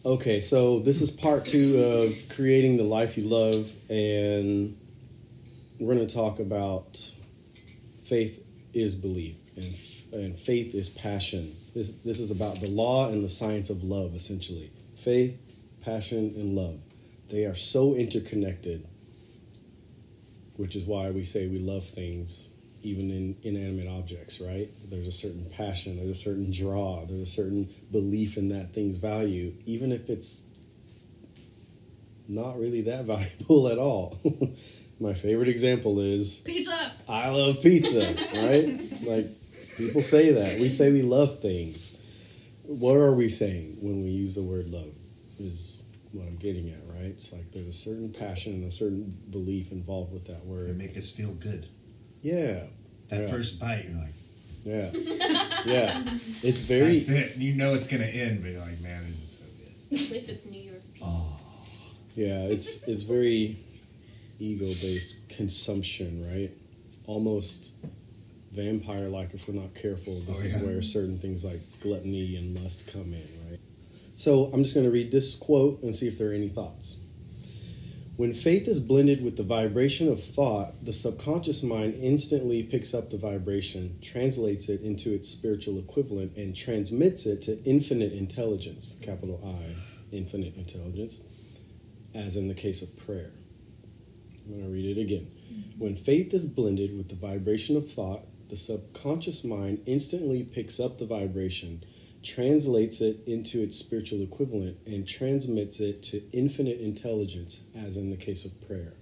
Okay, so this is part 2 of creating the life you love, and we're going to talk about faith is belief, and faith is passion. This is about the law and the science of love, essentially. Faith, passion, and love. They are so interconnected, which is why we say we love things, even in inanimate objects, right? There's a certain passion, there's a certain draw, there's a certain belief in that thing's value, even if it's not really that valuable at all. My favorite example is pizza. I love pizza, right? Like, people say that. We say we love things. What are we saying when we use the word love is what I'm getting at, right? It's like there's a certain passion and a certain belief involved with that word. It make us feel good. Yeah. That first bite, you're like... Yeah. Yeah. It's very... That's it. You know it's going to end, but you're like, man, this is so good. Especially if it's New York pizza. Oh. Yeah, it's very ego-based consumption, right? Almost vampire-like if we're not careful. This is where certain things like gluttony and lust come in, right? So I'm just going to read this quote and see if there are any thoughts. When faith is blended with the vibration of thought, the subconscious mind instantly picks up the vibration, translates it into its spiritual equivalent, and transmits it to infinite intelligence, capital I, infinite intelligence, as in the case of prayer. I'm going to read it again. When faith is blended with the vibration of thought, the subconscious mind instantly picks up the vibration, translates it into its spiritual equivalent, and transmits it to infinite intelligence, as in the case of prayer.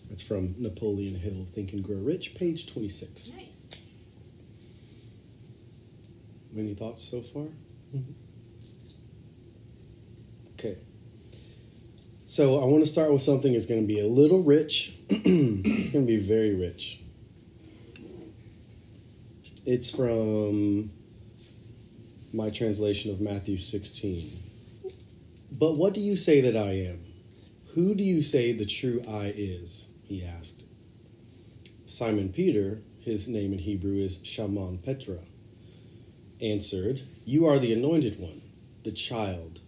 That's from Napoleon Hill, Think and Grow Rich, page 26. Nice. Any thoughts so far? Mm-hmm. Okay. So I want to start with something that's going to be a little rich. It's going to be very rich. It's from my translation of Matthew 16. But what do you say that I am? Who do you say the true I is? He asked. Simon Peter, his name in Hebrew is Shimon Petra, answered, You are the anointed one, the child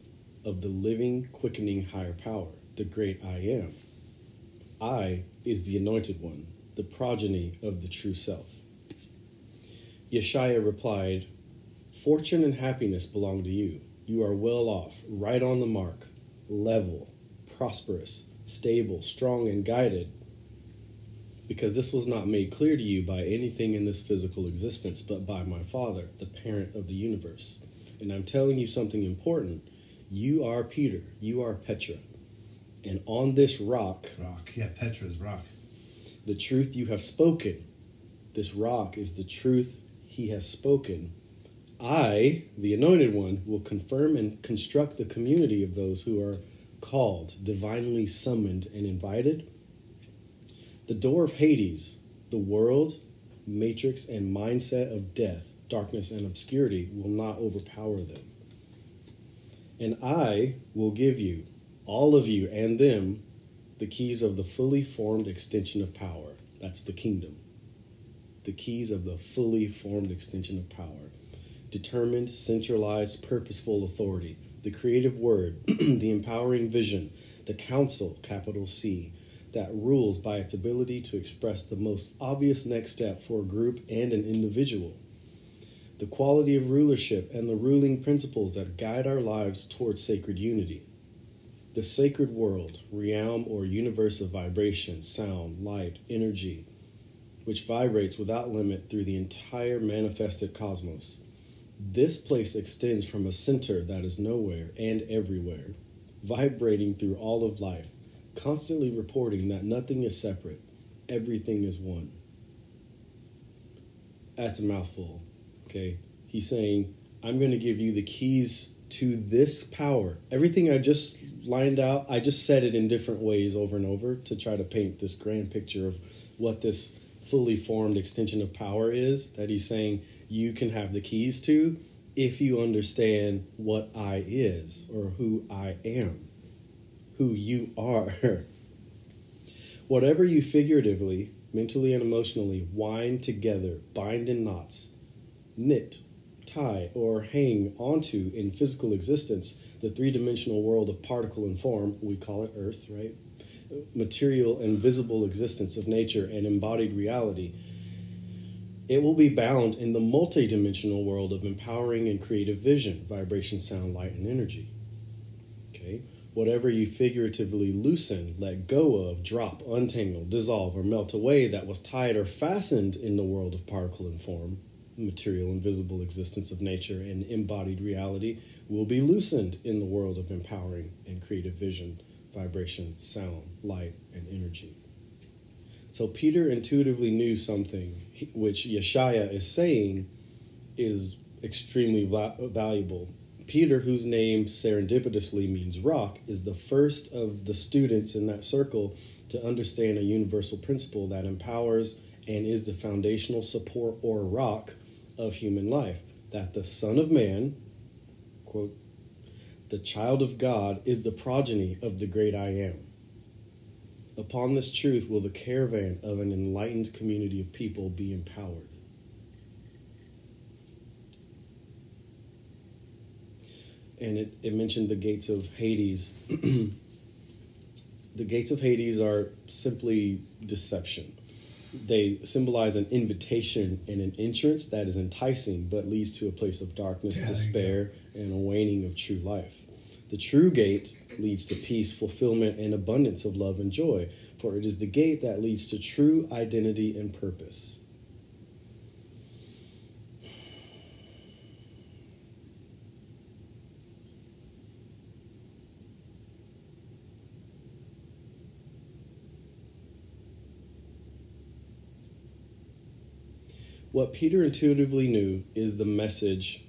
of the living, quickening higher power, the great I am. I is the anointed one, the progeny of the true self. Yeshua replied, Fortune and happiness belong to you. You are well off, right on the mark, level, prosperous, stable, strong, and guided, because this was not made clear to you by anything in this physical existence, but by my Father, the parent of the universe. And I'm telling you something important. You are Peter, you are Petra, and on this rock, Petra's rock, the truth you have spoken, this rock is the truth he has spoken. I, the anointed one, will confirm and construct the community of those who are called, divinely summoned and invited. The door of Hades, the world, matrix, and mindset of death, darkness, and obscurity will not overpower them. And I will give you, all of you and them, the keys of the fully formed extension of power. That's the kingdom. The keys of the fully formed extension of power. Determined, centralized, purposeful authority. The creative word, the empowering vision, the counsel, capital C, that rules by its ability to express the most obvious next step for a group and an individual. The quality of rulership and the ruling principles that guide our lives towards sacred unity. The sacred world, realm or universe of vibration, sound, light, energy, which vibrates without limit through the entire manifested cosmos. This place extends from a center that is nowhere and everywhere, vibrating through all of life, constantly reporting that nothing is separate, everything is one. That's a mouthful, okay? He's saying, I'm going to give you the keys to this power. Everything I just lined out, I just said it in different ways over and over to try to paint this grand picture of what this fully formed extension of power is, that he's saying you can have the keys to if you understand what I is, or who I am, who you are. Whatever you figuratively, mentally, and emotionally wind together, bind in knots, knit, tie, or hang onto in physical existence, the three-dimensional world of particle and form, we call it Earth, right? Material and visible existence of nature and embodied reality, it will be bound in the multi-dimensional world of empowering and creative vision, vibration, sound, light, and energy. Okay? Whatever you figuratively loosen, let go of, drop, untangle, dissolve, or melt away that was tied or fastened in the world of particle and form, material and visible existence of nature and embodied reality, will be loosened in the world of empowering and creative vision, vibration, sound, light, and energy. So Peter intuitively knew something which Yeshaya is saying is extremely valuable. Peter, whose name serendipitously means rock, is the first of the students in that circle to understand a universal principle that empowers and is the foundational support or rock of human life, that the Son of Man, quote, the child of God, is the progeny of the great I Am. Upon this truth will the caravan of an enlightened community of people be empowered. And it mentioned the gates of Hades. The gates of Hades are simply deception. They symbolize an invitation and an entrance that is enticing but leads to a place of darkness, despair, and a waning of true life. The true gate leads to peace, fulfillment, and abundance of love and joy, for it is the gate that leads to true identity and purpose. What Peter intuitively knew is the message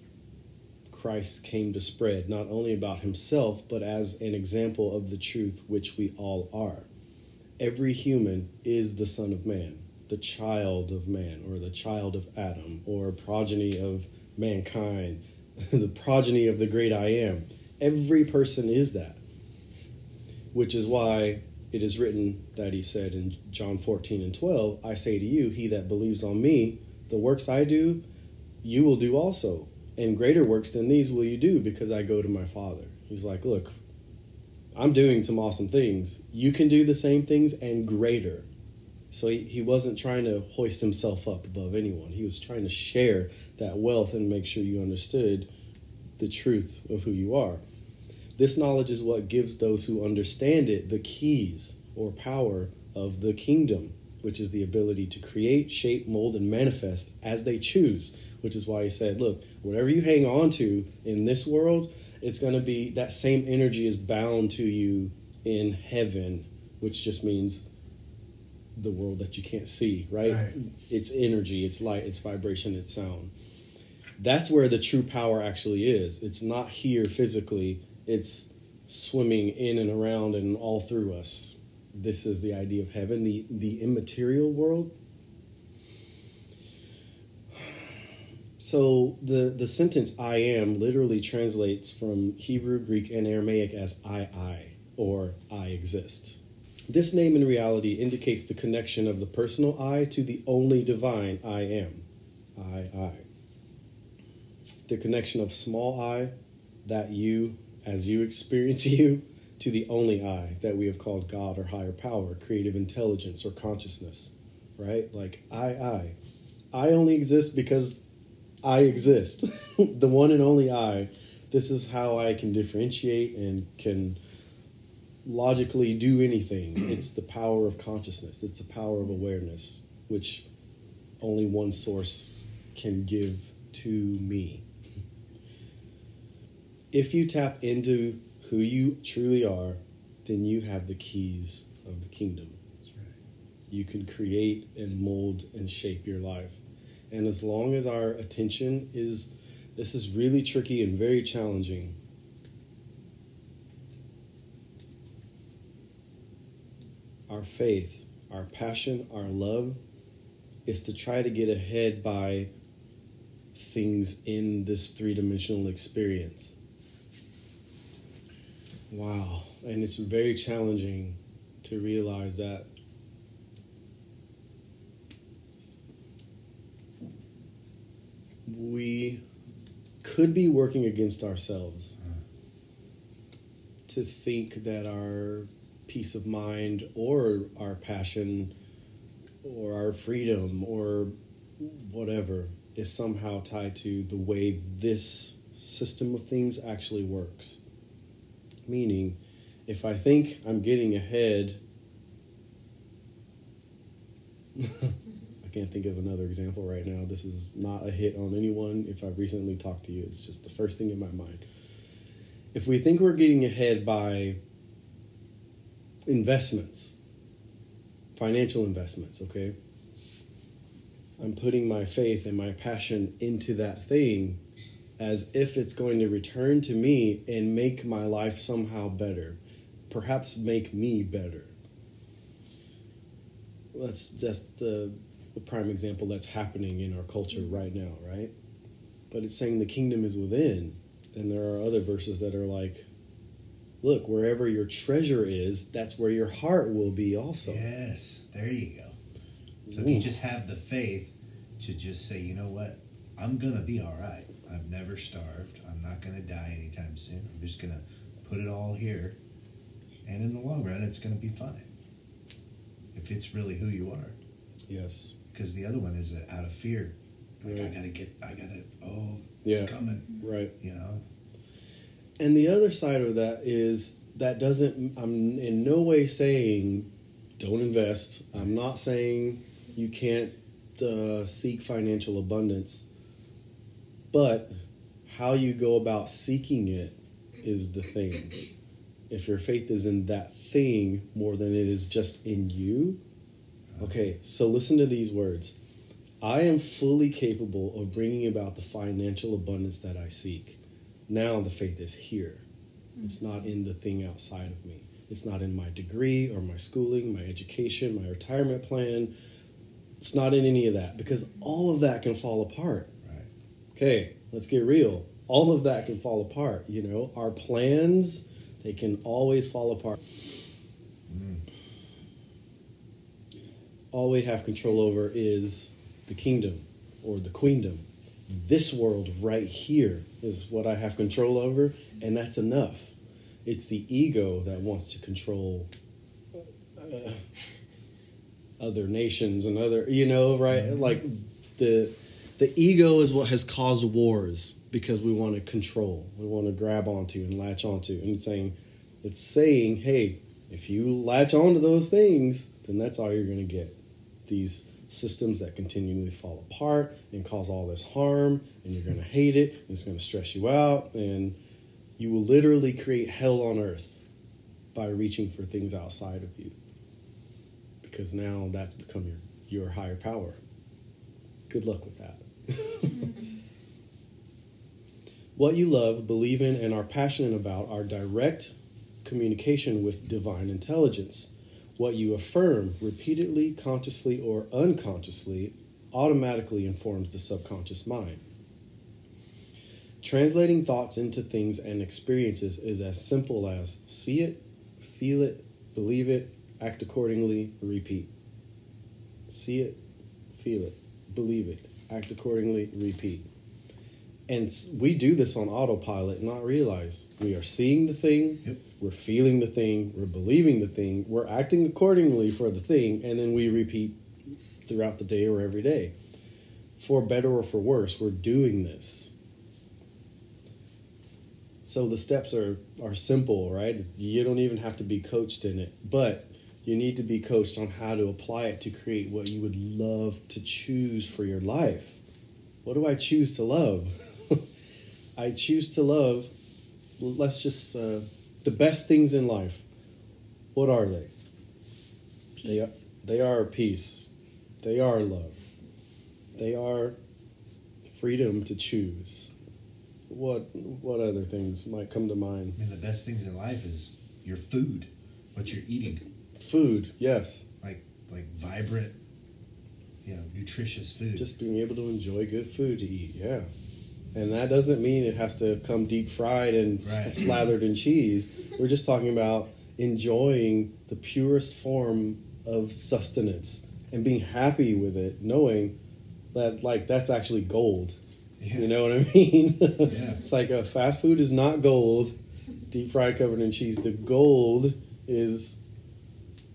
Christ came to spread, not only about himself, but as an example of the truth which we all are. Every human is the Son of Man, the child of man, or the child of Adam, or progeny of mankind, the progeny of the great I Am. Every person is that, which is why it is written that he said in John 14:12, I say to you, he that believes on me, the works I do, you will do also. And greater works than these will you do, because I go to my Father. He's like, look, I'm doing some awesome things. You can do the same things and greater. So he wasn't trying to hoist himself up above anyone. He was trying to share that wealth and make sure you understood the truth of who you are. This knowledge is what gives those who understand it the keys or power of the kingdom, which is the ability to create, shape, mold, and manifest as they choose, which is why he said, look, whatever you hang on to in this world, it's going to be that same energy is bound to you in heaven, which just means the world that you can't see, right? It's energy, it's light, it's vibration, it's sound. That's where the true power actually is. It's not here physically. It's swimming in and around and all through us. This is the idea of heaven, the immaterial world. So the sentence I am literally translates from Hebrew, Greek, and Aramaic as I, or I exist. This name in reality indicates the connection of the personal I to the only divine I am. I. The connection of small I, that you, as you experience you, to the only I, that we have called God or higher power, creative intelligence or consciousness, right? Like I only exist because I exist. The one and only I. This is how I can differentiate and can logically do anything. It's the power of consciousness. It's the power of awareness, which only one source can give to me. If you tap into who you truly are, then you have the keys of the kingdom. That's right. You can create and mold and shape your life. And as long as our attention is, this is really tricky and very challenging. Our faith, our passion, our love is to try to get ahead by things in this three-dimensional experience. Wow. And it's very challenging to realize that we could be working against ourselves. To think that our peace of mind or our passion or our freedom or whatever is somehow tied to the way this system of things actually works. Meaning, if I think I'm getting ahead, I can't think of another example right now. This is not a hit on anyone. If I've recently talked to you, it's just the first thing in my mind. If we think we're getting ahead by investments, financial investments, okay? I'm putting my faith and my passion into that thing as if it's going to return to me and make my life somehow better. Perhaps make me better. That's just the prime example that's happening in our culture right now, right? But it's saying the kingdom is within. And there are other verses that are like, look, wherever your treasure is, that's where your heart will be also. Yes, there you go. So if you just have the faith to just say, you know what, I'm going to be all right. I've never starved. I'm not going to die anytime soon. I'm just going to put it all here. And in the long run, it's going to be fine. If it's really who you are. Yes. Because the other one is out of fear. Like, right. It's coming. Right. You know? And the other side of that is that doesn't, I'm in no way saying don't invest. I'm not saying you can't seek financial abundance. But how you go about seeking it is the thing. If your faith is in that thing more than it is just in you. Okay, so listen to these words. I am fully capable of bringing about the financial abundance that I seek. Now the faith is here. It's not in the thing outside of me. It's not in my degree or my schooling, my education, my retirement plan. It's not in any of that because all of that can fall apart. Right. Okay, let's get real. All of that can fall apart, you know. Our plans, they can always fall apart. All we have control over is the kingdom or the queendom. This world right here is what I have control over, and that's enough. It's the ego that wants to control other nations and other, you know, right? Mm-hmm. Like the ego is what has caused wars because we want to control. We want to grab onto and latch onto. And it's saying, hey, if you latch onto those things, then that's all you're going to get. These systems that continually fall apart and cause all this harm, and you're going to hate it, and it's going to stress you out, and you will literally create hell on earth by reaching for things outside of you. Because now that's become your higher power. Good luck with that. What you love, believe in, and are passionate about are direct communication with divine intelligence. What you affirm repeatedly, consciously, or unconsciously automatically informs the subconscious mind. Translating thoughts into things and experiences is as simple as see it, feel it, believe it, act accordingly, repeat. See it, feel it, believe it, act accordingly, repeat. And we do this on autopilot, not realize we are seeing the thing, yep. We're feeling the thing, we're believing the thing, we're acting accordingly for the thing, and then we repeat throughout the day or every day. For better or for worse, we're doing this. So the steps are simple, right? You don't even have to be coached in it, but you need to be coached on how to apply it to create what you would love to choose for your life. What do I choose to love? I choose to love, let's just, the best things in life. What are they? Peace. They are peace. They are love. They are freedom to choose. What other things might come to mind? I mean, the best things in life is your food, what you're eating. Food, yes. Like vibrant, nutritious food. Just being able to enjoy good food to eat, yeah. And that doesn't mean it has to come deep fried and slathered in cheese. We're just talking about enjoying the purest form of sustenance and being happy with it, knowing that that's actually gold. Yeah. You know what I mean? Yeah. It's like fast food is not gold, deep fried covered in cheese. The gold is,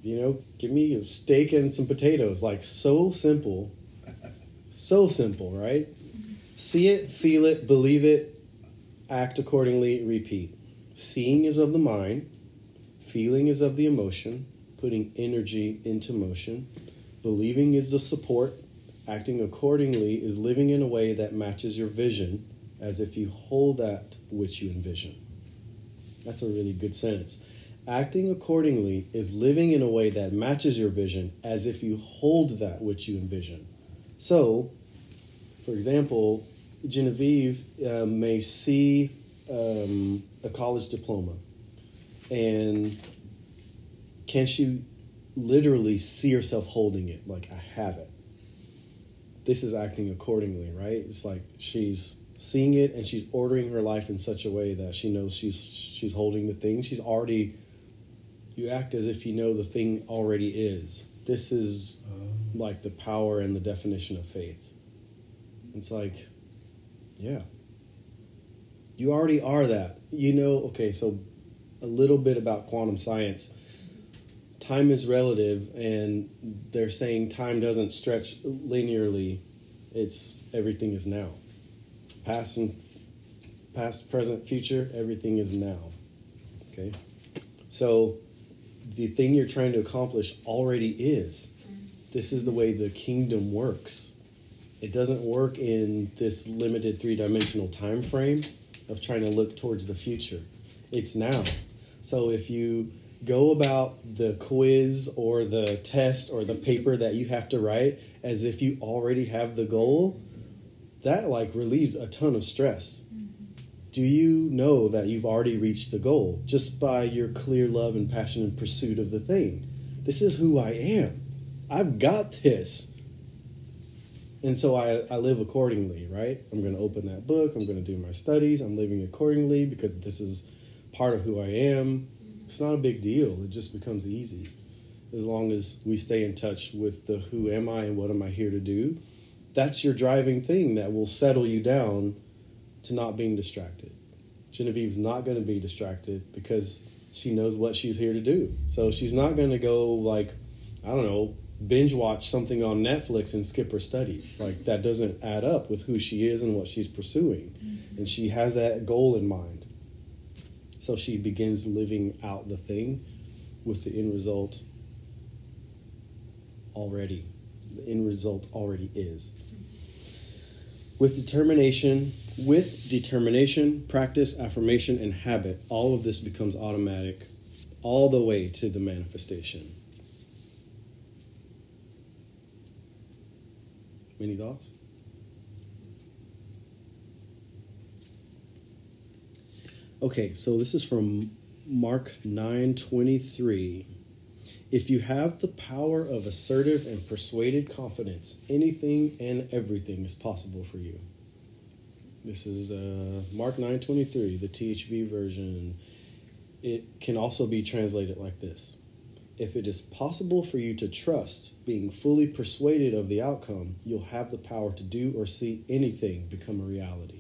give me a steak and some potatoes. Like, so simple. So simple, right? See it, feel it, believe it, act accordingly, repeat. Seeing is of the mind. Feeling is of the emotion. Putting energy into motion. Believing is the support. Acting accordingly is living in a way that matches your vision, as if you hold that which you envision. That's a really good sentence. Acting accordingly is living in a way that matches your vision, as if you hold that which you envision. So, for example, Genevieve may see a college diploma, and can she literally see herself holding it? Like, I have it. This is acting accordingly, right? It's like she's seeing it and she's ordering her life in such a way that she knows she's holding the thing. You act as if you know the thing already is. This is like the power and the definition of faith. It's like, yeah, you already are that. Okay, so a little bit about quantum science. Time is relative, and they're saying time doesn't stretch linearly. It's everything is now. Past, present, future, everything is now. Okay? So the thing you're trying to accomplish already is. This is the way the kingdom works. It doesn't work in this limited three-dimensional time frame of trying to look towards the future. It's now. So if you go about the quiz or the test or the paper that you have to write as if you already have the goal, that relieves a ton of stress. Do you know that you've already reached the goal just by your clear love and passion and pursuit of the thing? This is who I am. I've got this. And so I live accordingly, right? I'm going to open that book. I'm going to do my studies. I'm living accordingly because this is part of who I am. It's not a big deal. It just becomes easy. As long as we stay in touch with the who am I and what am I here to do. That's your driving thing that will settle you down to not being distracted. Genevieve's not going to be distracted because she knows what she's here to do. So she's not going to go binge watch something on Netflix and skip her studies. That doesn't add up with who she is and what she's pursuing. And she has that goal in mind. So she begins living out the thing with the end result already. The end result already is. With determination, practice, affirmation, and habit, all of this becomes automatic all the way to the manifestation. Any thoughts? Okay, so this is from Mark 9:23. If you have the power of assertive and persuaded confidence, anything and everything is possible for you. This is Mark 9:23, the THV version. It can also be translated like this. If it is possible for you to trust, being fully persuaded of the outcome, you'll have the power to do or see anything become a reality.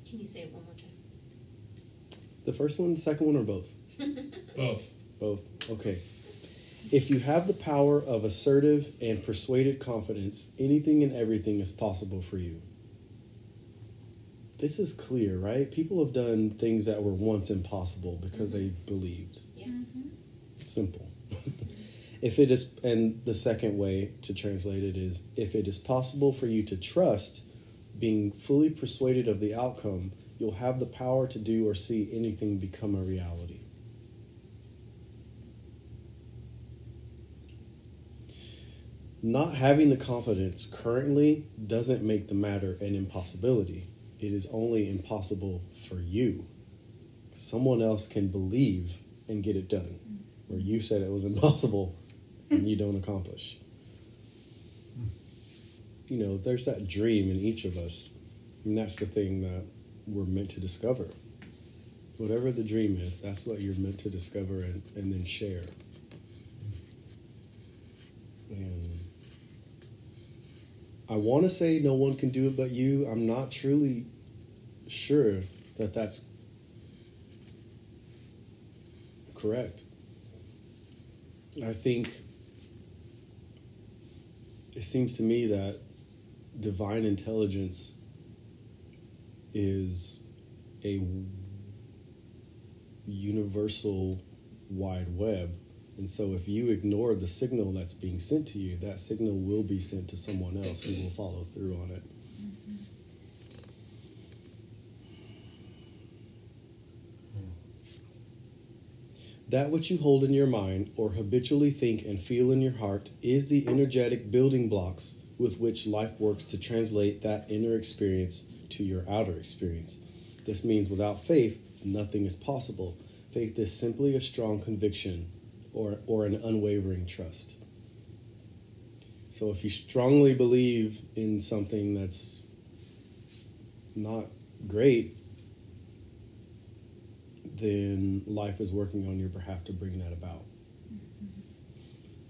Can you say it one more time? The first one, the second one, or both? Both. Both. Okay. If you have the power of assertive and persuaded confidence, anything and everything is possible for you. This is clear, right? People have done things that were once impossible because they believed. Yeah. Simple. If it is, and the second way to translate it is, if it is possible for you to trust, being fully persuaded of the outcome, you'll have the power to do or see anything become a reality. Not having the confidence currently doesn't make the matter an impossibility. It is only impossible for you. Someone else can believe and get it done, where you said it was impossible and you don't accomplish. There's that dream in each of us, and that's the thing that we're meant to discover. Whatever the dream is, that's what you're meant to discover and then share. And I want to say no one can do it but you. I'm not truly sure that that's correct. I think it seems to me that divine intelligence is a universal wide web. And so if you ignore the signal that's being sent to you, that signal will be sent to someone else who will follow through on it. That which you hold in your mind or habitually think and feel in your heart is the energetic building blocks with which life works to translate that inner experience to your outer experience. This means without faith, nothing is possible. Faith is simply a strong conviction or an unwavering trust. So if you strongly believe in something that's not great, then life is working on your behalf to bring that about.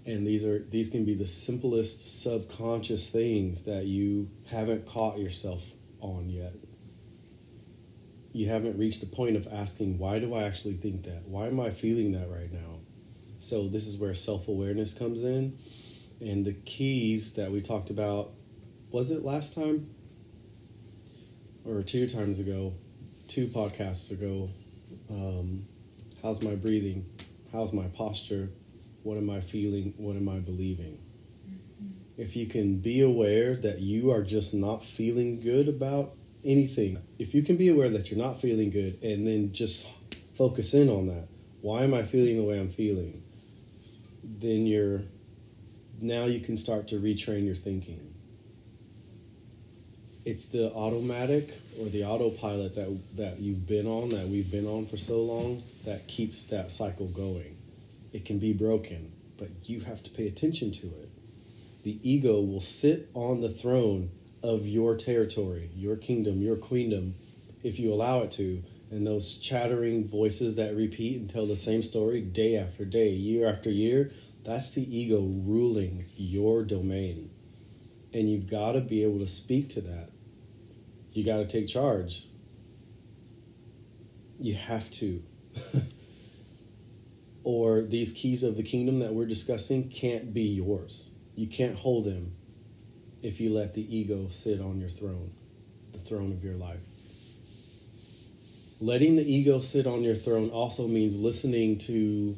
And these can be the simplest subconscious things that you haven't caught yourself on yet. You haven't reached the point of asking, why do I actually think that? Why am I feeling that right now? So this is where self-awareness comes in. And the keys that we talked about, was it last time? Or 2 times ago, 2 podcasts ago. How's my breathing? How's my posture? What am I feeling? What am I believing? If you can be aware that you are just not feeling good about anything, if you can be aware that you're not feeling good and then just focus in on that, why am I feeling the way I'm feeling? Then now you can start to retrain your thinking. It's the automatic or the autopilot that you've been on, that we've been on for so long, that keeps that cycle going. It can be broken, but you have to pay attention to it. The ego will sit on the throne of your territory, your kingdom, your queendom, if you allow it to. And those chattering voices that repeat and tell the same story day after day, year after year, that's the ego ruling your domain. And you've got to be able to speak to that. You got to take charge. You have to. Or these keys of the kingdom that we're discussing can't be yours. You can't hold them if you let the ego sit on your throne, the throne of your life. Letting the ego sit on your throne also means listening to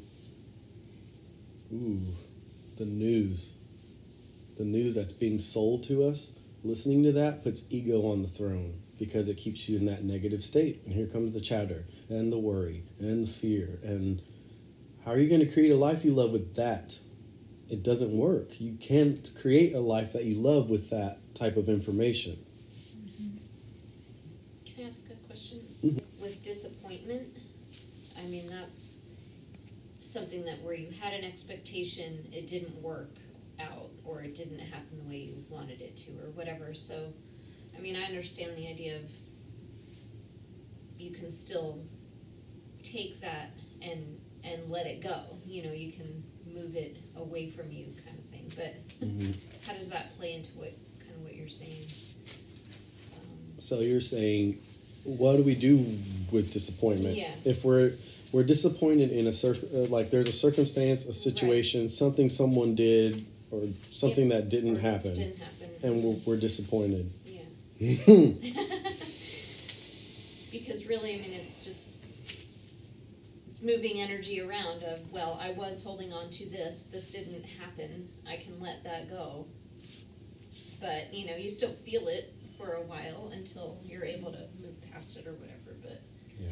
the news that's being sold to us. Listening to that puts ego on the throne because it keeps you in that negative state. And here comes the chatter and the worry and the fear. And how are you going to create a life you love with that? It doesn't work. You can't create a life that you love with that type of information. Can I ask a question? Mm-hmm. With disappointment, I mean, that's something that where you had an expectation, it didn't work out, or it didn't happen the way you wanted it to, or whatever. So, I mean, I understand the idea of you can still take that and let it go. You know, you can move it away from you, kind of thing. But how does that play into what you're saying? So you're saying, what do we do with disappointment? Yeah. If we're disappointed in like there's a circumstance, a situation, right, something someone did, or something that didn't happen, and we're disappointed. Yeah. Because really, I mean, it's moving energy around of, well, I was holding on to this didn't happen, I can let that go. But, you know, you still feel it for a while until you're able to move past it or whatever. But yeah,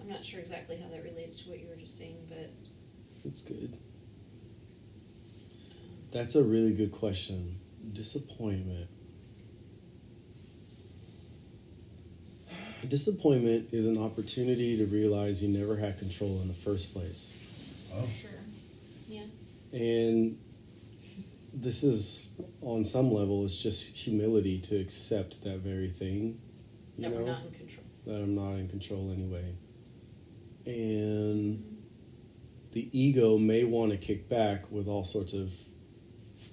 I'm not sure exactly how that relates to what you were just saying, but it's good. That's a really good question. Disappointment. Disappointment is an opportunity to realize you never had control in the first place. Oh, sure. Yeah. And this is, on some level, it's just humility to accept that very thing. That we're not in control. That I'm not in control anyway. And the ego may want to kick back with all sorts of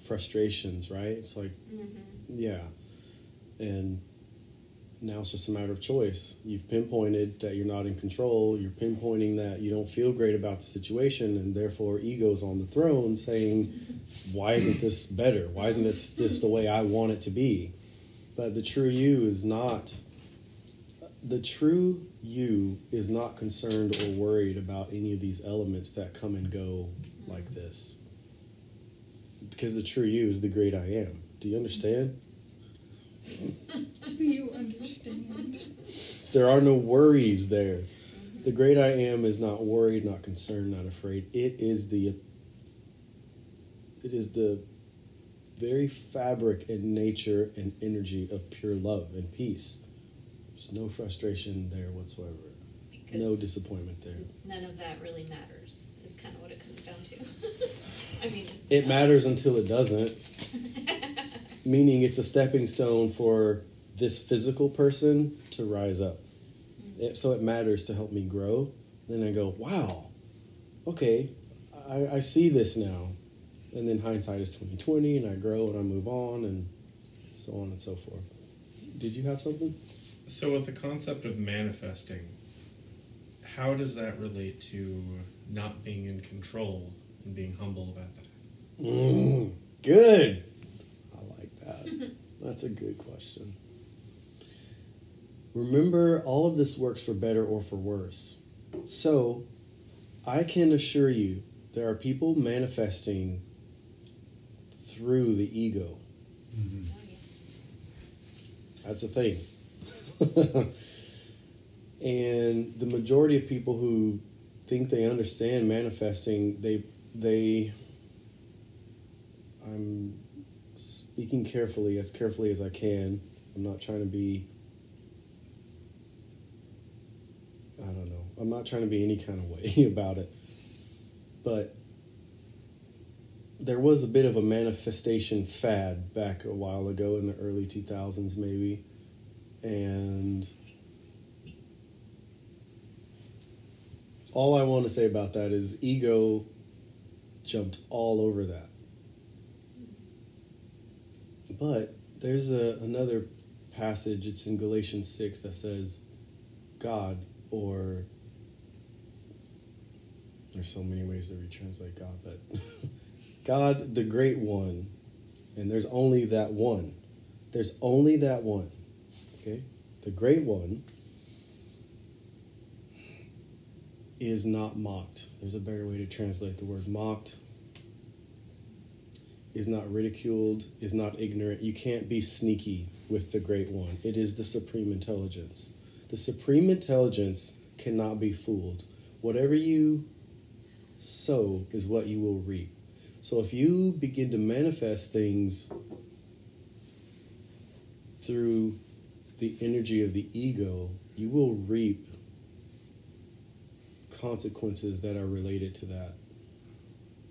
frustrations, right? It's like, yeah. And now it's just a matter of choice. You've pinpointed that you're not in control. You're pinpointing that you don't feel great about the situation, and therefore ego's on the throne saying, why isn't this better? Why isn't this the way I want it to be? But the true you is not concerned or worried about any of these elements that come and go like this. Because the true you is the great I am. Do you understand? Do you understand? There are no worries there. The great I am is not worried, not concerned, not afraid. It is the very fabric and nature and energy of pure love and peace. There's no frustration there whatsoever. Because no disappointment there. None of that really matters, is kind of what it comes down to. I mean, it matters until it doesn't. Meaning it's a stepping stone for this physical person to rise up. So it matters to help me grow. Then I go, wow, okay, I see this now. And then hindsight is 20/20, and I grow and I move on, and so on and so forth. Did you have something? So with the concept of manifesting, how does that relate to not being in control and being humble about that? Good. I like that. That's a good question. Remember, all of this works for better or for worse. So, I can assure you, there are people manifesting through the ego. Mm-hmm. That's a thing. And the majority of people who think they understand manifesting, I'm speaking carefully as I can. I'm not trying to be, I don't know. I'm not trying to be any kind of way about it. But there was a bit of a manifestation fad back a while ago in the early 2000s maybe. And all I want to say about that is ego jumped all over that. But there's another passage, it's in Galatians 6, that says God, or there's so many ways to retranslate God, but God, the great one, and there's only that one. There's only that one. Okay? The great one is not mocked. There's a better way to translate the word mocked. Is not ridiculed, is not ignorant. You can't be sneaky with the great one. It is the supreme intelligence. The supreme intelligence cannot be fooled. Whatever you sow is what you will reap. So if you begin to manifest things through the energy of the ego, you will reap consequences that are related to that.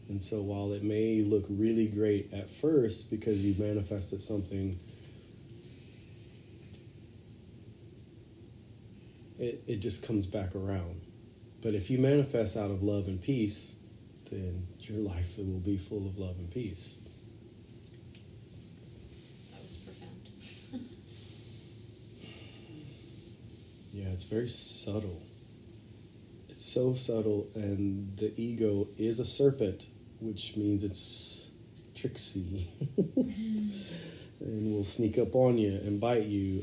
And so while it may look really great at first because you manifested something, it just comes back around. But if you manifest out of love and peace, then your life will be full of love and peace. that was profound. Yeah, it's very subtle. It's so subtle, and the ego is a serpent, which means it's tricksy. And will sneak up on you and bite you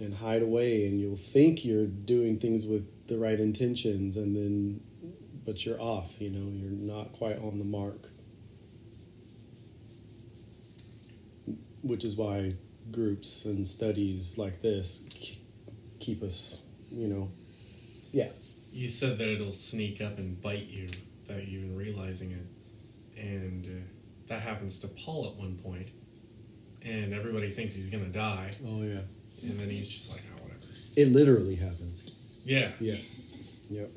and hide away, and you'll think you're doing things with the right intentions, but you're off, you're not quite on the mark. Which is why groups and studies like this keep us, yeah. You said that it'll sneak up and bite you without you even realizing it. And that happens to Paul at one point. And everybody thinks he's going to die. Oh, yeah. And then he's just like, oh, whatever. It literally happens. Yeah. Yeah. Yep.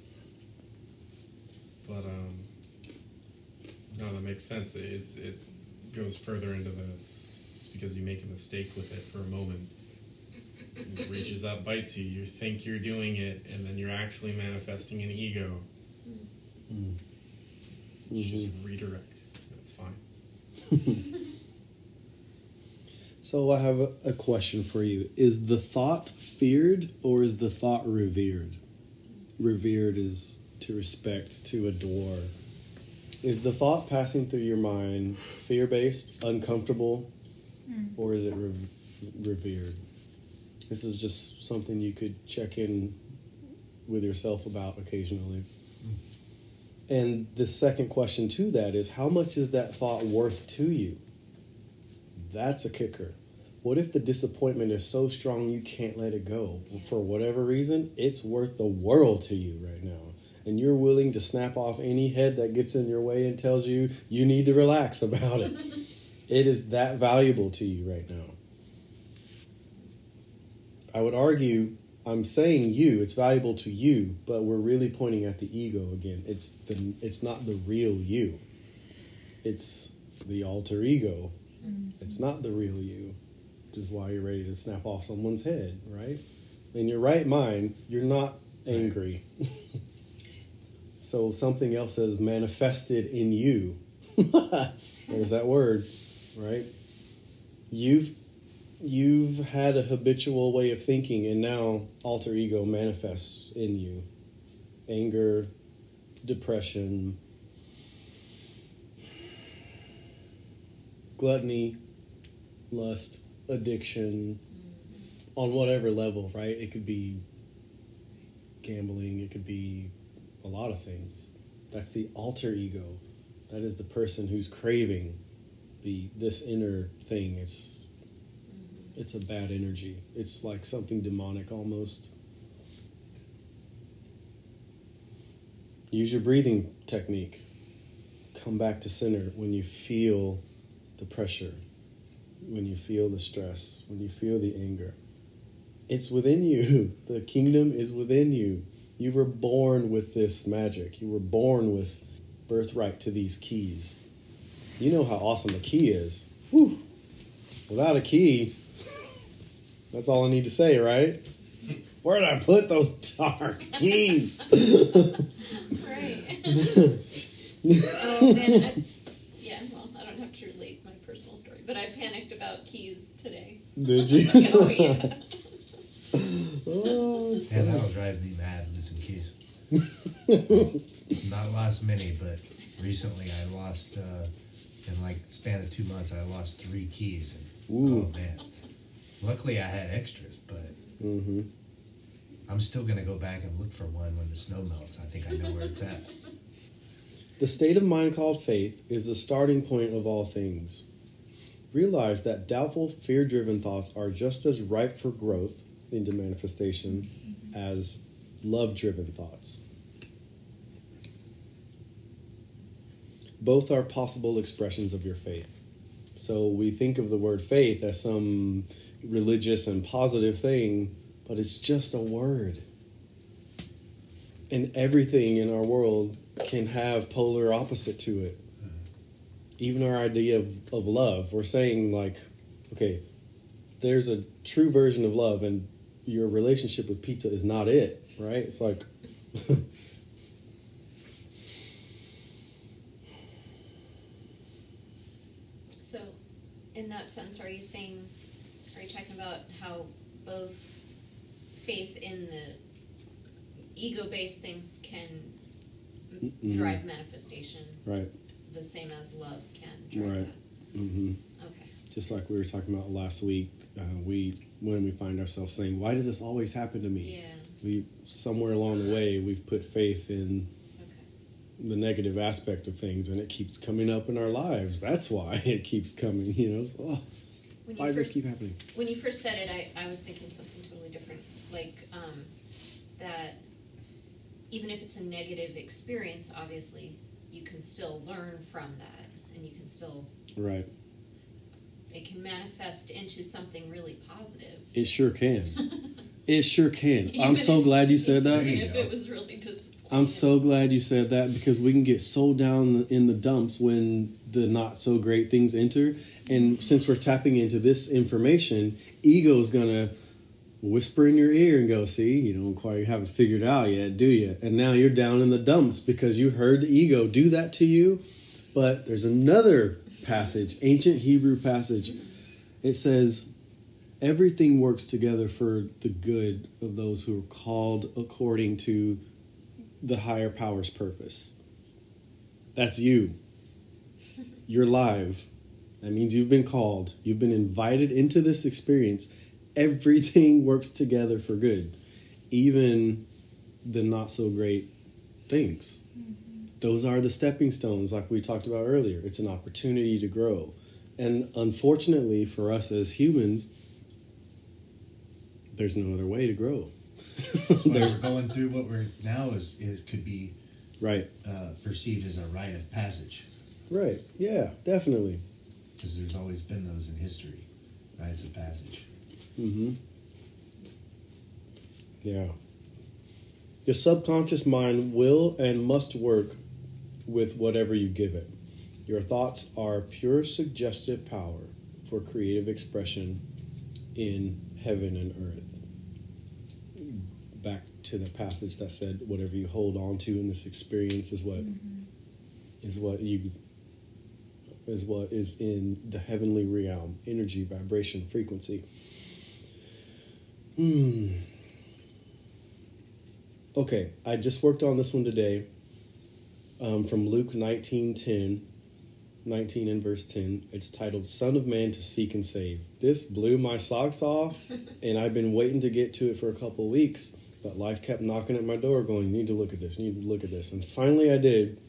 But, no, that makes sense. It goes further into it's because you make a mistake with it for a moment. It reaches up, bites you. You think you're doing it, and then you're actually manifesting an ego. You just redirect. That's fine. So I have a question for you. Is the thought feared or is the thought revered? Revered is to respect, to adore. Is the thought passing through your mind fear-based, uncomfortable, or is it revered? This is just something you could check in with yourself about occasionally. And the second question to that is, how much is that thought worth to you? That's a kicker. What if the disappointment is so strong you can't let it go? Yeah. For whatever reason, it's worth the world to you right now. And you're willing to snap off any head that gets in your way and tells you you need to relax about it. It is that valuable to you right now. I would argue, I'm saying it's valuable to you, but we're really pointing at the ego again. It's not the real you. It's the alter ego. It's not the real you, which is why you're ready to snap off someone's head, right? In your right mind, you're not angry. So something else has manifested in you. There's that word, right? You've had a habitual way of thinking, and now alter ego manifests in you. Anger, depression, gluttony, lust, addiction, on whatever level, right? It could be gambling, it could be a lot of things. That's the alter ego. That is the person who's craving this inner thing. It's a bad energy. It's like something demonic almost. Use your breathing technique. Come back to center when you feel the pressure, when you feel the stress, when you feel the anger. It's within you. The kingdom is within you. You were born with this magic. You were born with birthright to these keys. You know how awesome a key is. Whew. Without a key, that's all I need to say, right? Where did I put those dark keys? Right. Oh, man. I don't have to relate my personal story, but I panicked about keys today. Did you? Oh, yeah. Oh, it's yeah, that'll drive me mad, losing keys. Not lost many, but recently I lost, in like the span of 2 months, I lost 3 keys. And, oh, man. Luckily I had extras, but I'm still going to go back and look for one when the snow melts. I think I know where it's at. The state of mind called faith is the starting point of all things. Realize that doubtful, fear-driven thoughts are just as ripe for growth into manifestation as love-driven thoughts. Both are possible expressions of your faith. So we think of the word faith as some religious and positive thing, but it's just a word. And everything in our world can have polar opposite to it. Even our idea of love. We're saying like, okay, there's a true version of love and your relationship with pizza is not it, right? It's like... So, in that sense, are you talking about how both faith in the ego-based things can drive manifestation, right? The same as love can drive right. that? Mm-hmm. Okay. Just like we were talking about last week, when we find ourselves saying, "Why does this always happen to me?" Yeah. Somewhere along the way, we've put faith in the negative aspect of things, and it keeps coming up in our lives. That's why it keeps coming, Oh, why does this keep happening? When you first said it, I was thinking something totally different. Like, that even if it's a negative experience, obviously, you can still learn from that, and you can still... Right. It can manifest into something really positive. It sure can. It sure can. I'm so glad you said that. Even if it was really disappointing. I'm so glad you said that, because we can get so down in the dumps when the not so great things enter. And since we're tapping into this information, ego is going to whisper in your ear and go, see, you don't quite haven't figured it out yet, do you? And now you're down in the dumps because you heard the ego do that to you. But there's another passage, ancient Hebrew passage. It says, everything works together for the good of those who are called according to the higher power's purpose. That's you. You're live. That means you've been called. You've been invited into this experience. Everything works together for good. Even the not so great things. Those are the stepping stones like we talked about earlier. It's an opportunity to grow. And unfortunately for us as humans, there's no other way to grow. We're going through what we're now is could be right perceived as a rite of passage. Right. Yeah, definitely. Because there's always been those in history, rites of passage. Mm-hmm. Yeah. Your subconscious mind will and must work with whatever you give it. Your thoughts are pure suggestive power for creative expression in heaven and earth. Back to the passage that said, whatever you hold on to in this experience is what is in the heavenly realm, energy, vibration, frequency. Okay, I just worked on this one today, from Luke 19 and verse 10. It's titled, Son of Man to Seek and Save. This blew my socks off, and I've been waiting to get to it for a couple of weeks, but life kept knocking at my door going, you need to look at this, you need to look at this. And finally I did.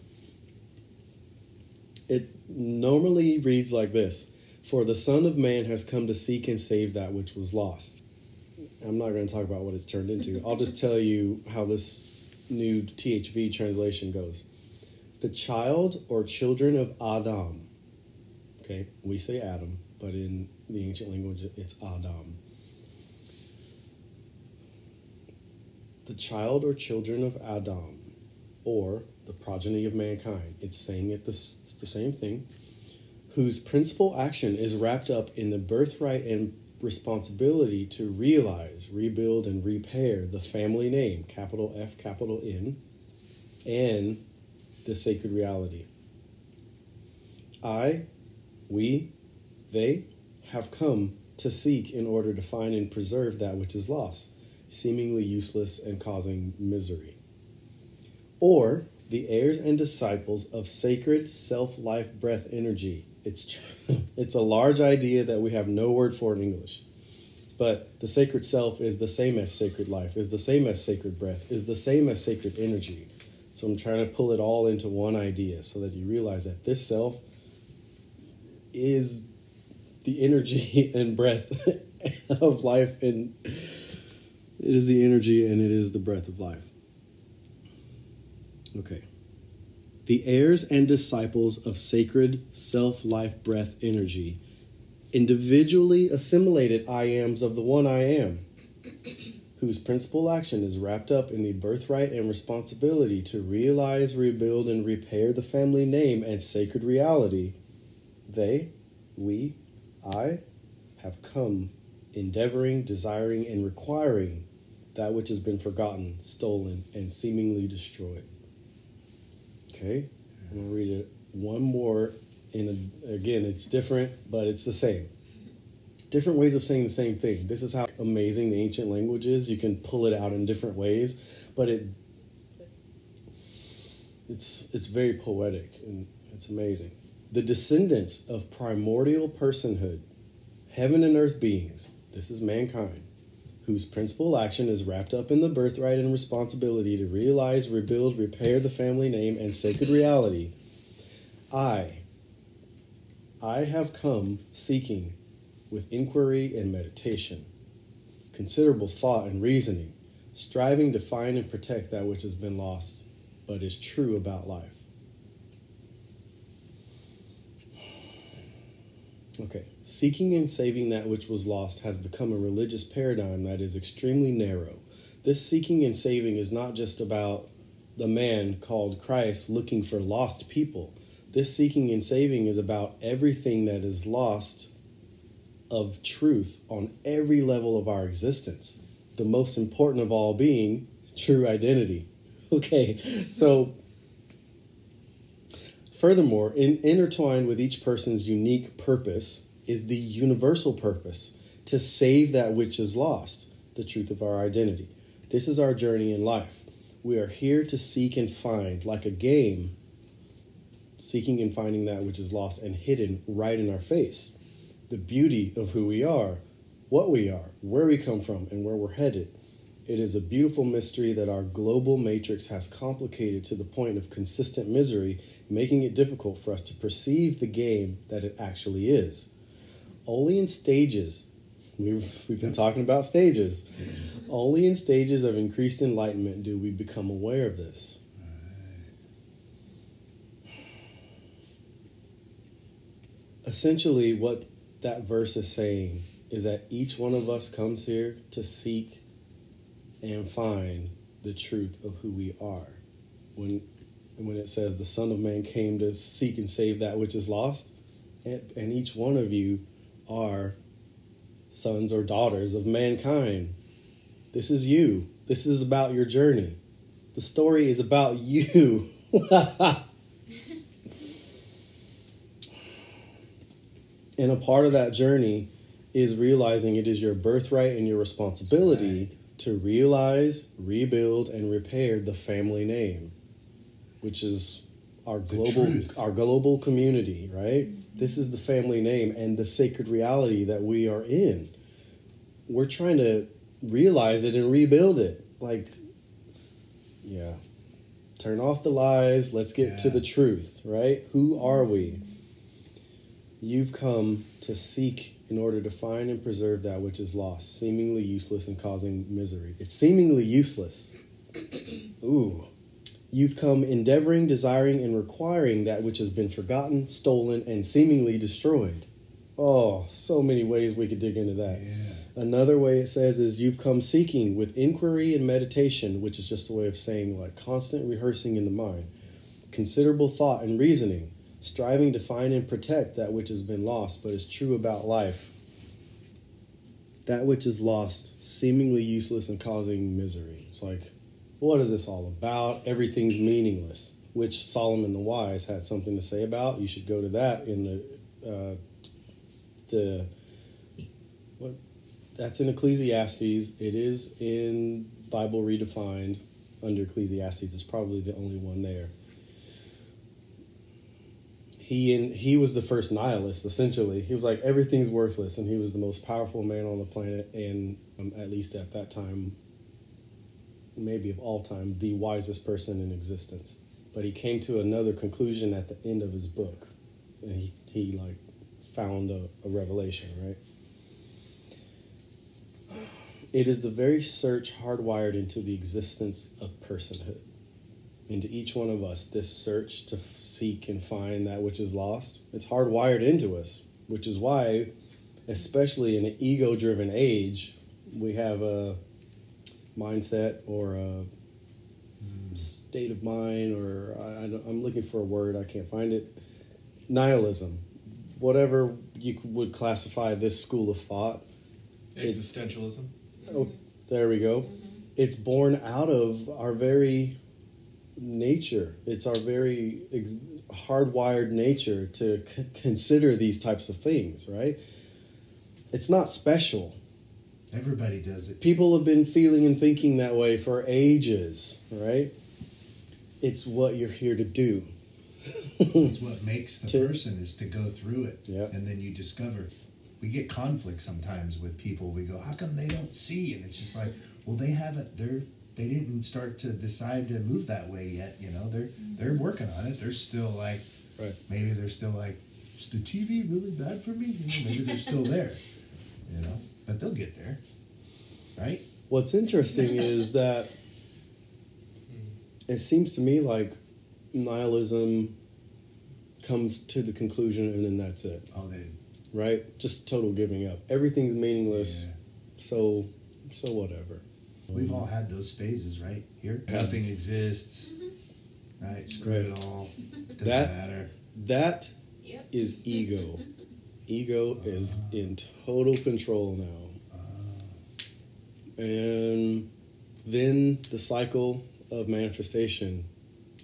It normally reads like this: For the Son of Man has come to seek and save that which was lost. I'm not going to talk about what it's turned into. I'll just tell you how this new THV translation goes. The child or children of Adam. Okay, we say Adam, but in the ancient language it's Adam. The child or children of Adam, or the progeny of mankind. It's saying it's the same thing. Whose principal action is wrapped up in the birthright and responsibility to realize, rebuild, and repair the family name, capital F, capital N, and the sacred reality. I, we, they have come to seek in order to find and preserve that which is lost, seemingly useless and causing misery. Or the heirs and disciples of sacred self-life breath energy. It's a large idea that we have no word for in English. But the sacred self is the same as sacred life, is the same as sacred breath, is the same as sacred energy. So I'm trying to pull it all into one idea so that you realize that this self is the energy and breath of life, and it is the energy and it is the breath of life. Okay. The heirs and disciples of sacred self-life breath energy, individually assimilated I ams of the one I am, whose principal action is wrapped up in the birthright and responsibility to realize, rebuild, and repair the family name and sacred reality. They, we, I, have come, endeavoring, desiring, and requiring that which has been forgotten, stolen, and seemingly destroyed. Okay, I'm going to read it one more. Again, it's different, but it's the same. Different ways of saying the same thing. This is how amazing the ancient language is. You can pull it out in different ways, but it's very poetic, and it's amazing. The descendants of primordial personhood, heaven and earth beings, this is mankind, whose principal action is wrapped up in the birthright and responsibility to realize, rebuild, repair the family name and sacred reality. I have come seeking with inquiry and meditation, considerable thought and reasoning, striving to find and protect that which has been lost, but is true about life. Okay, seeking and saving that which was lost has become a religious paradigm that is extremely narrow. This seeking and saving is not just about the man called Christ looking for lost people. This seeking and saving is about everything that is lost of truth on every level of our existence. The most important of all being true identity. Okay, so furthermore, intertwined with each person's unique purpose is the universal purpose to save that which is lost, the truth of our identity. This is our journey in life. We are here to seek and find, like a game, seeking and finding that which is lost and hidden right in our face. The beauty of who we are, what we are, where we come from, and where we're headed. It is a beautiful mystery that our global matrix has complicated to the point of consistent misery, making it difficult for us to perceive the game that it actually is. Only in stages, we've been talking about stages, only in stages of increased enlightenment do we become aware of this. Essentially, what that verse is saying is that each one of us comes here to seek and find the truth of who we are. When it says the Son of Man came to seek and save that which is lost, and each one of you are sons or daughters of mankind. This is you. This is about your journey. The story is about you. And a part of that journey is realizing it is your birthright and your responsibility to realize, rebuild, and repair the family name, which is our global community, right? This is the family name and the sacred reality that we are in. We're trying to realize it and rebuild it. Turn off the lies. Let's get to the truth, right? Who are we? You've come to seek in order to find and preserve that which is lost, seemingly useless and causing misery. It's seemingly useless. Ooh. You've come endeavoring, desiring, and requiring that which has been forgotten, stolen, and seemingly destroyed. Oh, so many ways we could dig into that. Yeah. Another way it says is you've come seeking with inquiry and meditation, which is just a way of saying like constant rehearsing in the mind, considerable thought and reasoning, striving to find and protect that which has been lost but is true about life. That which is lost, seemingly useless and causing misery. It's like, what is this all about? Everything's meaningless, which Solomon the Wise had something to say about. You should go to that in that's in Ecclesiastes. It is in Bible Redefined under Ecclesiastes. It's probably the only one there. He was the first nihilist, essentially. He was like, everything's worthless, and he was the most powerful man on the planet, and at least at that time, maybe of all time, the wisest person in existence. But he came to another conclusion at the end of his book. And he found a revelation, right? It is the very search hardwired into the existence of personhood. Into each one of us, this search to seek and find that which is lost, it's hardwired into us, which is why, especially in an ego-driven age, we have a mindset or a state of mind, or I'm looking for a word, I can't find it. Nihilism, whatever you would classify this school of thought. Existentialism. Oh, there we go. Mm-hmm. It's born out of our very nature. It's our very hardwired nature to consider these types of things, right? It's not special. Everybody does it. People have been feeling and thinking that way for ages, right? It's what you're here to do. It's what makes the person is to go through it. Yep. And then you discover. We get conflict sometimes with people. We go, how come they don't see? And it's just like, well, they haven't. They didn't start to decide to move that way yet. You know, they're working on it. They're still like, right. Maybe they're still like, is the TV really bad for me? You know, maybe they're still there. You know, but they'll get there, right? What's interesting is that it seems to me like nihilism comes to the conclusion and then that's it. Oh, they. Right? Just total giving up. Everything's meaningless. Yeah. So whatever. We've all had those phases, right? Here, nothing exists. Right? Screw it all. Doesn't matter. That is ego. ego is in total control now. And then the cycle of manifestation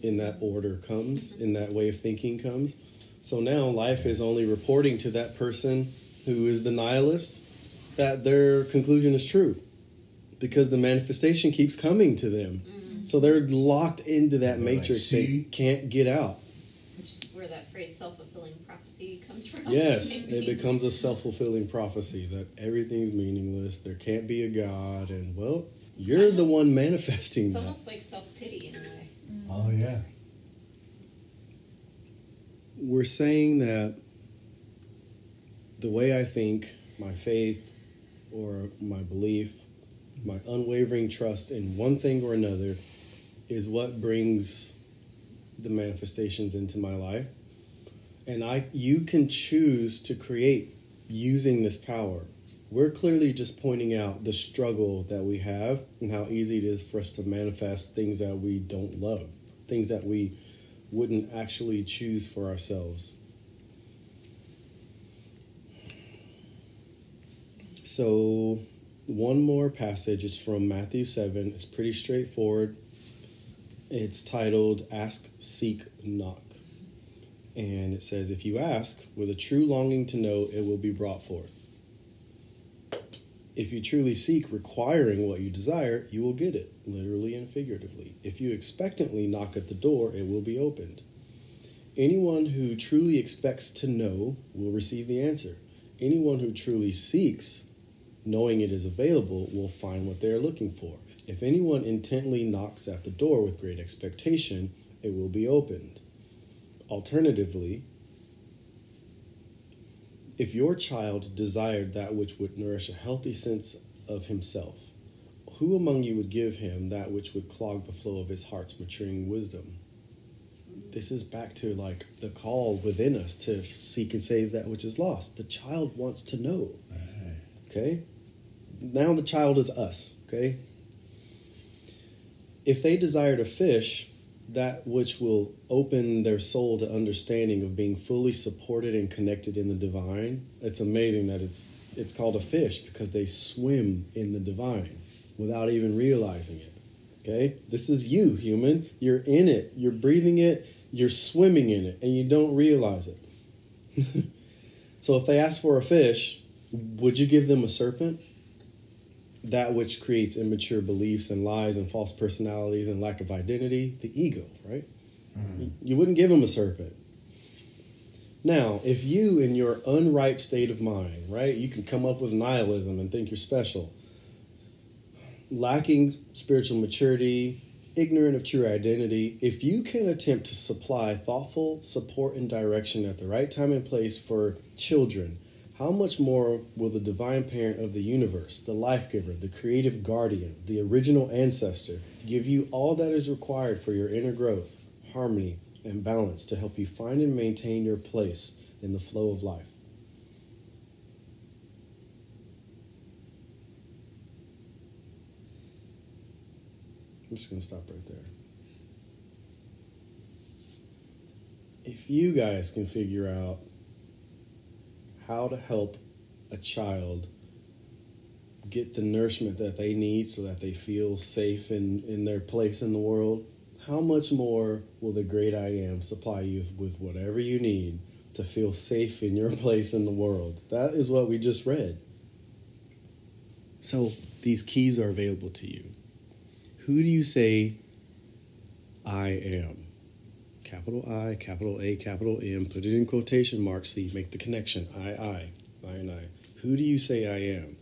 in that order comes, in that way of thinking comes. So now life is only reporting to that person who is the nihilist that their conclusion is true, because the manifestation keeps coming to them. So they're locked into that matrix. They can't get out. Which is where that phrase self-fulfilling prophecy comes from. Yes, it becomes a self-fulfilling prophecy that everything's meaningless, there can't be a God, and well, you're the one manifesting It's that. almost like self-pity in a way. Oh, yeah. We're saying that the way I think, my faith, or my belief, my unwavering trust in one thing or another is what brings the manifestations into my life. And you can choose to create using this power. We're clearly just pointing out the struggle that we have and how easy it is for us to manifest things that we don't love, things that we wouldn't actually choose for ourselves. So one more passage is from Matthew 7. It's pretty straightforward. It's titled Ask, Seek, Knock. And it says, if you ask with a true longing to know, it will be brought forth. If you truly seek, requiring what you desire, you will get it, literally and figuratively. If you expectantly knock at the door, it will be opened. Anyone who truly expects to know will receive the answer. Anyone who truly seeks, knowing it is available, will find what they are looking for. If anyone intently knocks at the door with great expectation, it will be opened. Alternatively, if your child desired that which would nourish a healthy sense of himself, who among you would give him that which would clog the flow of his heart's maturing wisdom? This is back to like the call within us to seek and save that which is lost. The child wants to know. Okay? Now the child is us. Okay? If they desired a fish, that which will open their soul to understanding of being fully supported and connected in the divine, it's amazing that it's called a fish because they swim in the divine without even realizing it. Okay? This is you, human. You're in it. You're breathing it. You're swimming in it, and you don't realize it. So if they ask for a fish, would you give them a serpent? That which creates immature beliefs and lies and false personalities and lack of identity, the ego, right? You wouldn't give them a serpent. Now, if you, in your unripe state of mind, right, you can come up with nihilism and think you're special, lacking spiritual maturity, ignorant of true identity, if you can attempt to supply thoughtful support and direction at the right time and place for children, how much more will the divine parent of the universe, the life giver, the creative guardian, the original ancestor, give you all that is required for your inner growth, harmony, and balance to help you find and maintain your place in the flow of life? I'm just going to stop right there. If you guys can figure out how to help a child get the nourishment that they need so that they feel safe in their place in the world, how much more will the great I Am supply you with whatever you need to feel safe in your place in the world? That is what we just read. So these keys are available to you. Who do you say I am? Capital I, capital A, capital M. Put it in quotation marks so you make the connection. I and I. Who do you say I am?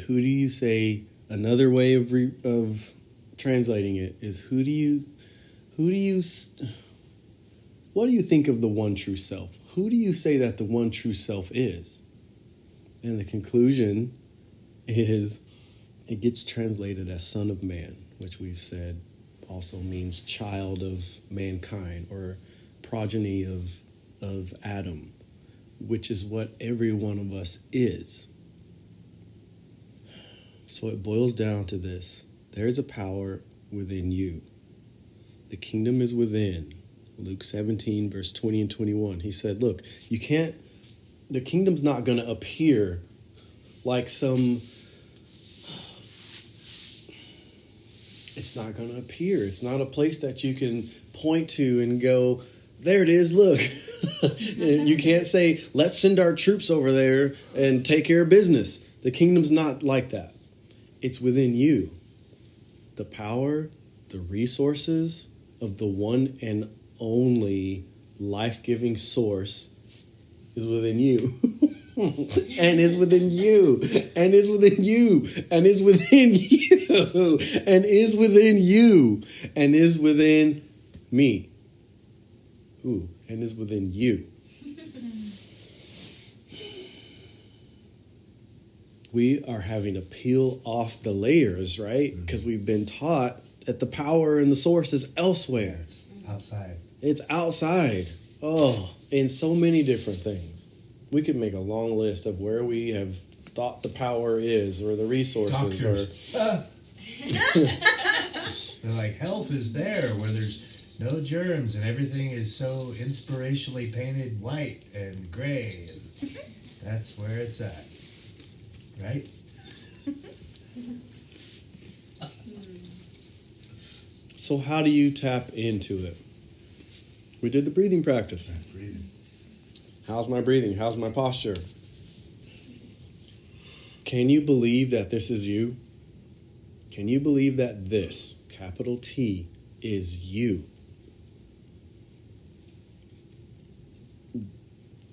Who do you say? Another way of translating it is what do you think of the one true self? Who do you say that the one true self is? And the conclusion is it gets translated as Son of Man, which we've said also means child of mankind or progeny of Adam, which is what every one of us is. So it boils down to this. There is a power within you. The kingdom is within. Luke 17, verse 20 and 21. He said, look, the kingdom's not going to appear like it's not going to appear. It's not a place that you can point to and go, there it is, look. You can't say, let's send our troops over there and take care of business. The kingdom's not like that. It's within you. The power, the resources of the one and only life-giving source is within you. And is within you. And is within you. And is within you. And is within you. And is within me. Ooh, and is within you. We are having to peel off the layers, right? Because we've been taught that the power and the source is elsewhere. It's outside. It's outside. Oh, in so many different things. We could make a long list of where we have thought the power is, or the resources. They're like, health is there where there's no germs and everything is so inspirationally painted white and gray. And that's where it's at. Right? So how do you tap into it? We did the breathing practice. Breathing. How's my breathing? How's my posture? Can you believe that this is you? Can you believe that this, capital T, is you?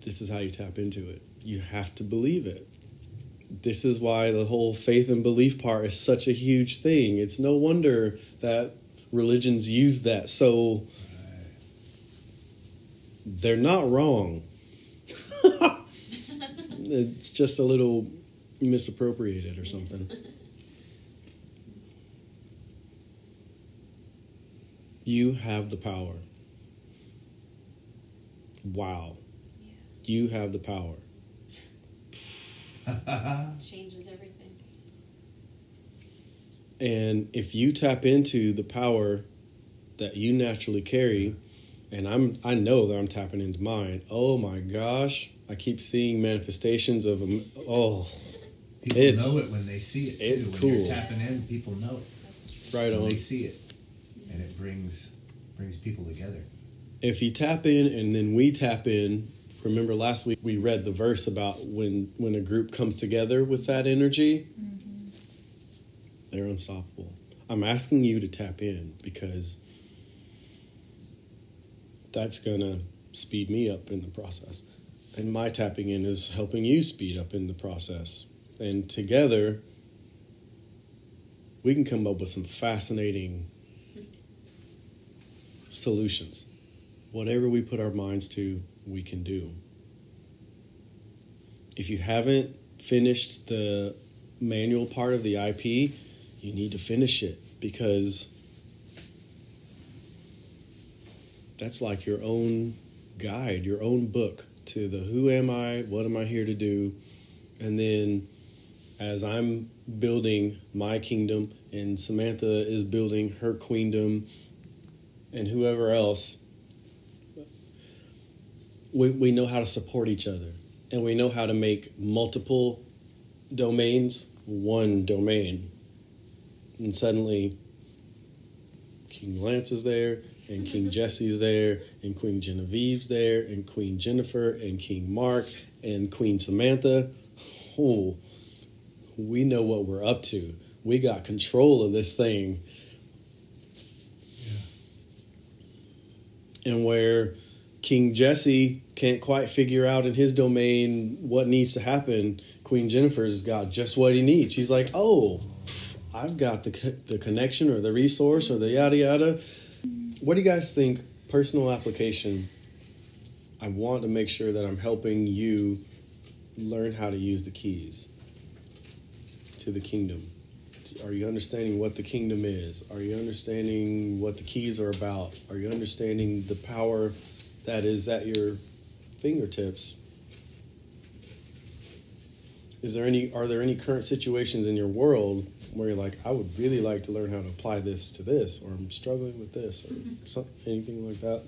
This is how you tap into it. You have to believe it. This is why the whole faith and belief part is such a huge thing. It's no wonder that religions use that. So they're not wrong. It's just a little misappropriated or something. You have the power. Wow. Yeah. You have the power. Changes everything. And if you tap into the power that you naturally carry, and I know that I'm tapping into mine. Oh my gosh. I keep seeing manifestations of People know it when they see it too. It's when cool. You're tapping in, people know it. That's true. Right When on. they see it. And it brings people together. If you tap in and then we tap in, remember last week we read the verse about when a group comes together with that energy, they're unstoppable. I'm asking you to tap in because that's going to speed me up in the process. And my tapping in is helping you speed up in the process. And together, we can come up with some fascinating solutions. Whatever we put our minds to, we can do. If you haven't finished the manual part of the IP, you need to finish it because that's like your own guide, your own book to the who am I, what am I here to do, and then as I'm building my kingdom and Samantha is building her queendom and whoever else, we know how to support each other and we know how to make multiple domains one domain. And suddenly King Lance is there and King Jesse's there and Queen Genevieve's there and Queen Jennifer and King Mark and Queen Samantha. Oh, we know what we're up to. We got control of this thing. Yeah. And where King Jesse can't quite figure out in his domain what needs to happen, Queen Jennifer's got just what he needs. She's like, oh, I've got the connection or the resource or the yada yada. What do you guys think? Personal application. I want to make sure that I'm helping you learn how to use the keys to the kingdom. Are you understanding what the kingdom is? Are you understanding what the keys are about? Are you understanding the power that is at your fingertips? Are there any current situations in your world where you're like, I would really like to learn how to apply this to this, or I'm struggling with this, or anything like that?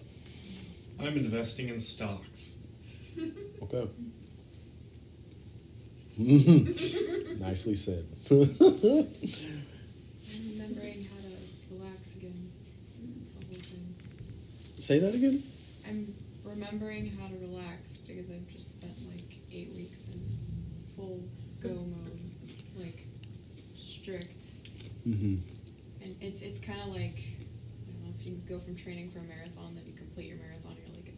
I'm investing in stocks. Okay. Nicely said. I'm remembering how to relax again. It's the whole thing. Say that again? I'm remembering how to relax because I've just spent like 8 weeks in full go mode, like strict. Mm-hmm. And it's kind of like, I don't know, if you go from training for a marathon, then you complete your marathon, you're like,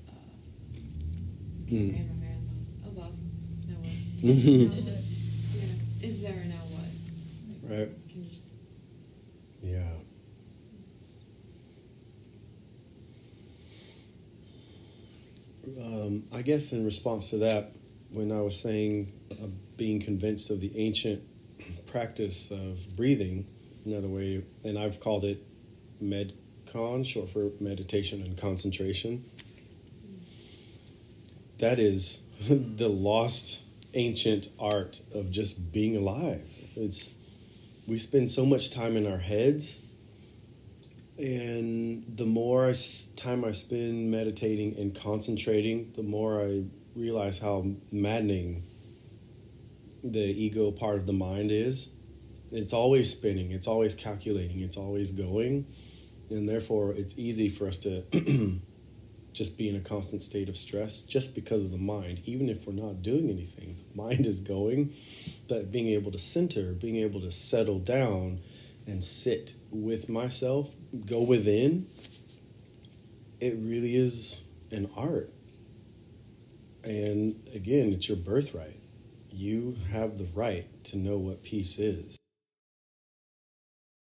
okay, I ran my marathon. That was awesome. Now what? Now what? Yeah. Is there a now what? Like, Right. you can just... Yeah. I guess in response to that, when I was saying being convinced of the ancient practice of breathing, another way, and I've called it MedCon, short for meditation and concentration. That is the lost ancient art of just being alive. We spend so much time in our heads, and the more time I spend meditating and concentrating, the more I realize how maddening the ego part of the mind is. It's always spinning, it's always calculating, it's always going, and therefore it's easy for us to just be in a constant state of stress just because of the mind. Even if we're not doing anything, the mind is going, but being able to center, being able to settle down and sit with myself, go within, it really is an art. And again, it's your birthright. You have the right to know what peace is.